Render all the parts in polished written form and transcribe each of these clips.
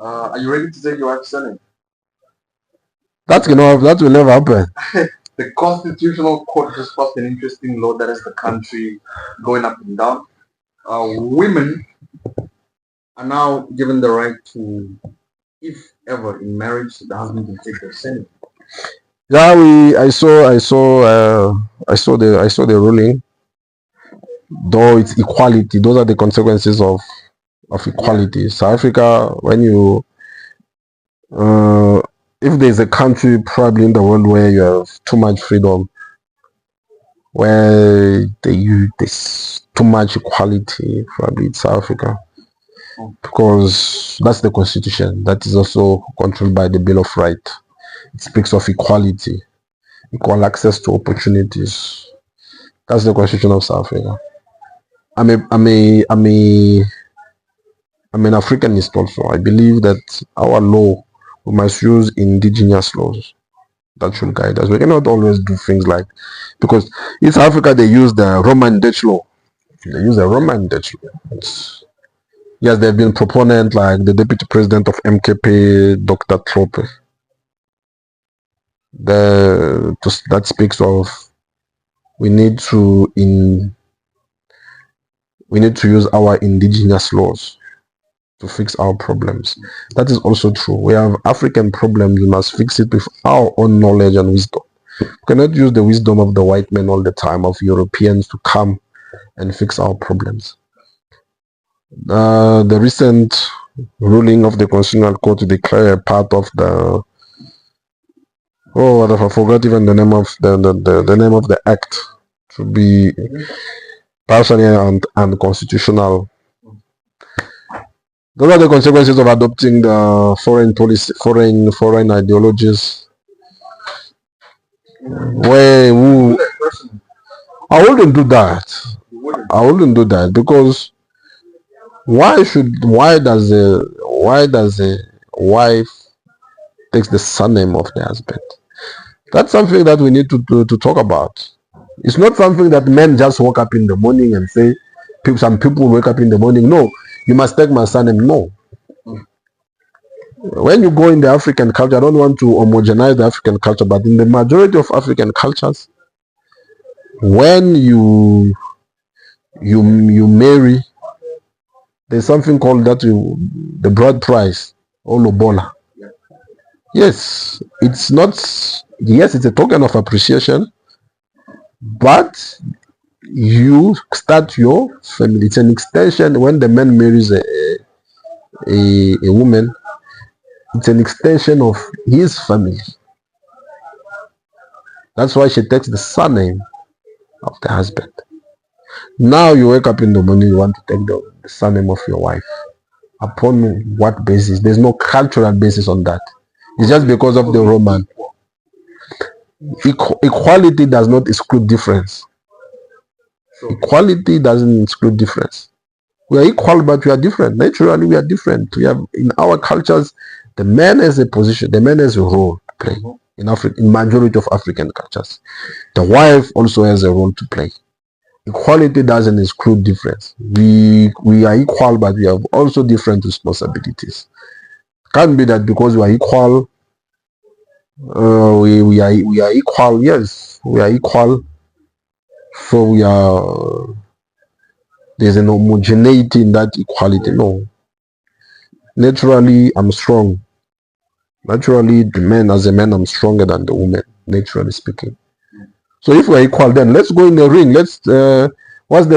Are you ready to take your wife's surname? That will never happen. The Constitutional Court just passed an interesting law that has the country going up and down. Women are now given the right to, if ever in marriage, the husband can take their surname. Yeah, I saw the ruling. Though it's equality, those are the consequences of equality. South Africa, when you if there's a country probably in the world where you have too much freedom, where there's too much equality, probably it's South Africa, because that's the constitution. That is also controlled by the Bill of Rights. It speaks of equality, equal access to opportunities. That's the constitution of South Africa. I'm an Africanist also. I believe that our law, we must use indigenous laws that should guide us. We cannot always do things like, because in South Africa they use the Roman Dutch law. They use the Roman Dutch law. Yes, they've been proponent like the deputy president of MKP, Dr. Trope. That speaks of we need to use our indigenous laws to fix our problems. That is also true. We have African problems, we must fix it with our own knowledge and wisdom. We cannot use the wisdom of the white men all the time, of Europeans to come and fix our problems. The recent ruling of the Constitutional Court to declare a part of the I forgot even the name of the name of the act to be partially and unconstitutional. Those are the consequences of adopting the foreign policy, foreign ideologies. I wouldn't do that. I wouldn't do that because why does a wife takes the surname of the husband? That's something that we need to talk about. It's not something that men just wake up in the morning and say. Some people wake up in the morning. No, you must take my surname. No. When you go in the African culture, I don't want to homogenize the African culture, but in the majority of African cultures, when you marry, there's something called the bride price or lobola. Yes, it's not. Yes, it's a token of appreciation, but you start your family. It's an extension. When the man marries a woman, it's an extension of his family. That's why she takes the surname of the husband. Now you wake up in the morning, you want to take the surname of your wife. Upon what basis? There's no cultural basis on that. It's just because of the Roman. Equality does not exclude difference. Equality doesn't exclude difference. We are equal, but we are different. Naturally, we are different. We have in our cultures, the man has a position, the man has a role to play. In majority of African cultures, the wife also has a role to play. Equality doesn't exclude difference. We are equal, but we have also different responsibilities. Can't be that because we are equal, we are equal. Yes, we are equal. So there's an homogeneity in that equality. No. Naturally, I'm strong. Naturally, as a man, I'm stronger than the woman, naturally speaking. So if we're equal, then let's go in the ring. Let's who's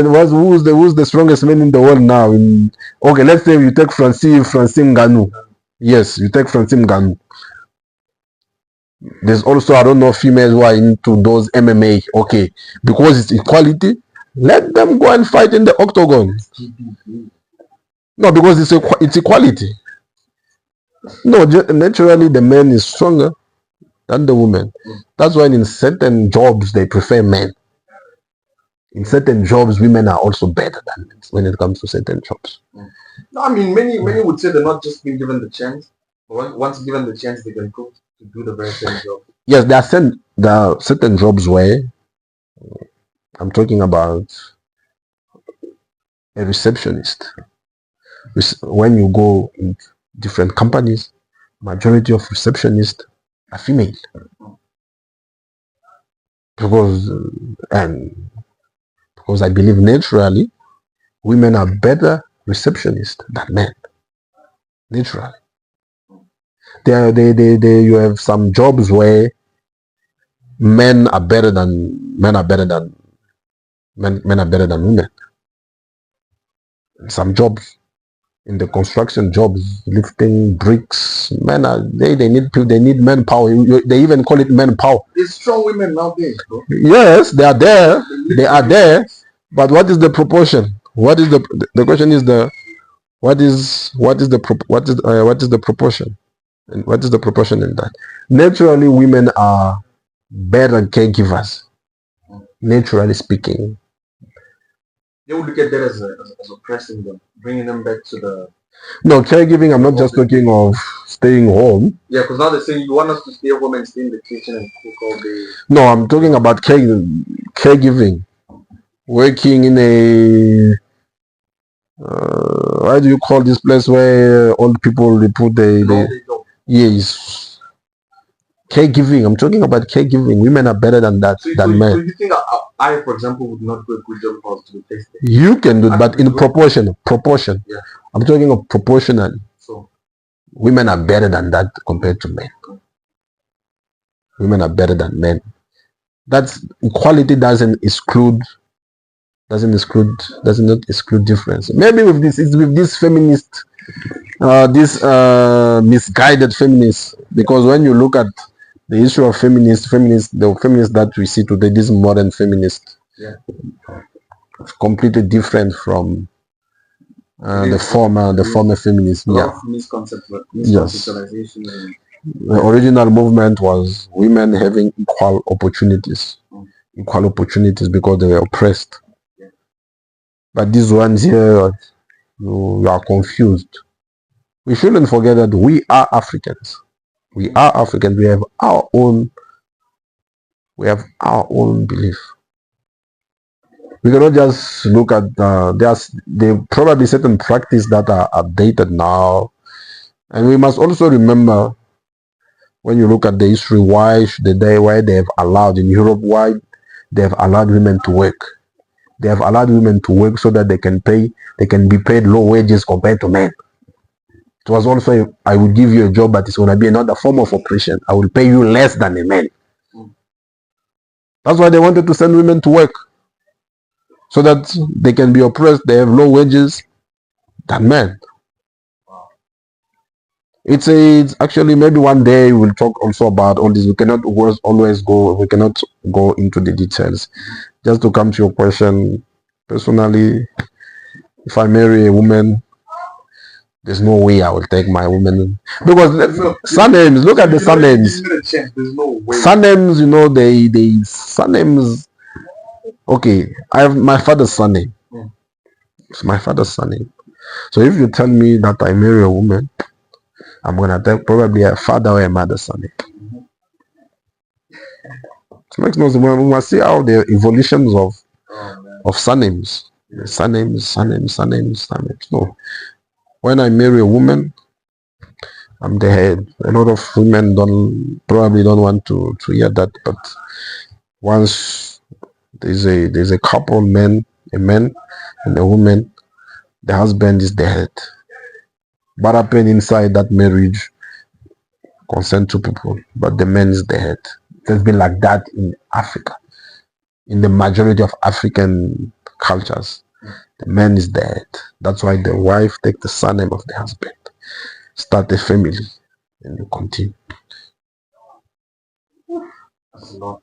the strongest man in the world now? Okay, let's say you take Francine Ngannou. Yes, you take Francine Ngannou. There's also, I don't know, females who are into those MMA. Okay, because it's equality, let them go and fight in the octagon. No, because it's equality. No, naturally the man is stronger than the woman. That's why in certain jobs they prefer men. In certain jobs, women are also better than men when it comes to certain jobs. No, I mean many would say they're not just being given the chance. But once given the chance, they can prove to do the very same job. Yes, there are certain jobs where I'm talking about a receptionist. When you go different companies, majority of receptionists are female. Because I believe naturally women are better receptionists than men. Naturally. You have some jobs where men are better than women. Some jobs, in the construction jobs, lifting bricks, men are they need people, they need manpower. They even call it manpower. There's strong women nowadays, bro. Yes, they are there. They are there. But what is the proportion? What is the question is what is the proportion? And what is the proportion in that? Naturally, women are better caregivers. Naturally speaking, they would look at that as oppressing them, bringing them back to the. No, caregiving. I'm not just talking of staying home. Yeah, because now they're saying you want us to stay home and stay in the kitchen and cook all day. No, I'm talking about caregiving. Working in a why do you call this place where old people they put yes, caregiving. I'm talking about caregiving. Women are better than that than men. So you think I, for example, would not do a good job if I was to replace them? You can do it, but in proportion. Yeah. I'm talking of proportionally. So women are better than that compared to men. Women are better than men. That's equality doesn't not exclude difference. Maybe with this feminist, misguided feminists, because when you look at the issue of feminists, the feminists that we see today, this modern feminist, completely different from the former feminists. Misconceptualization. The original movement was women having equal opportunities because they were oppressed. But these ones here, you are confused. We shouldn't forget that we are Africans. We are Africans. We have our own belief. We cannot just look at there probably certain practice that are updated now, and we must also remember, when you look at the history, why they have allowed in Europe, why they have allowed women to work. They have allowed women to work so that they can be paid low wages compared to men. It was also, I will give you a job, but it's going to be another form of oppression. I will pay you less than a man. That's why they wanted to send women to work, so that they can be oppressed. They have low wages than men. It's actually, maybe one day we'll talk also about all this. We cannot go into the details. Just to come to your question, personally, if I marry a woman, there's no way I will take my woman, because surnames. Look at the surnames. There's no way. Surnames, surnames. Okay, I have my father's surname. It's my father's surname. So if you tell me that I marry a woman, I'm gonna take probably a father or a mother's surname. It makes no sense. We must see how the evolutions of surnames. Surnames. No. When I marry a woman, I'm the head. A lot of women probably don't want to hear that, but once there's a couple, a man and a woman, the husband is the head. What happened inside that marriage concern two people, but the man is the head. It has been like that in Africa. In the majority of African cultures, the man is the head. That's why the wife takes the surname of the husband, start a family, and you continue. That's a lot.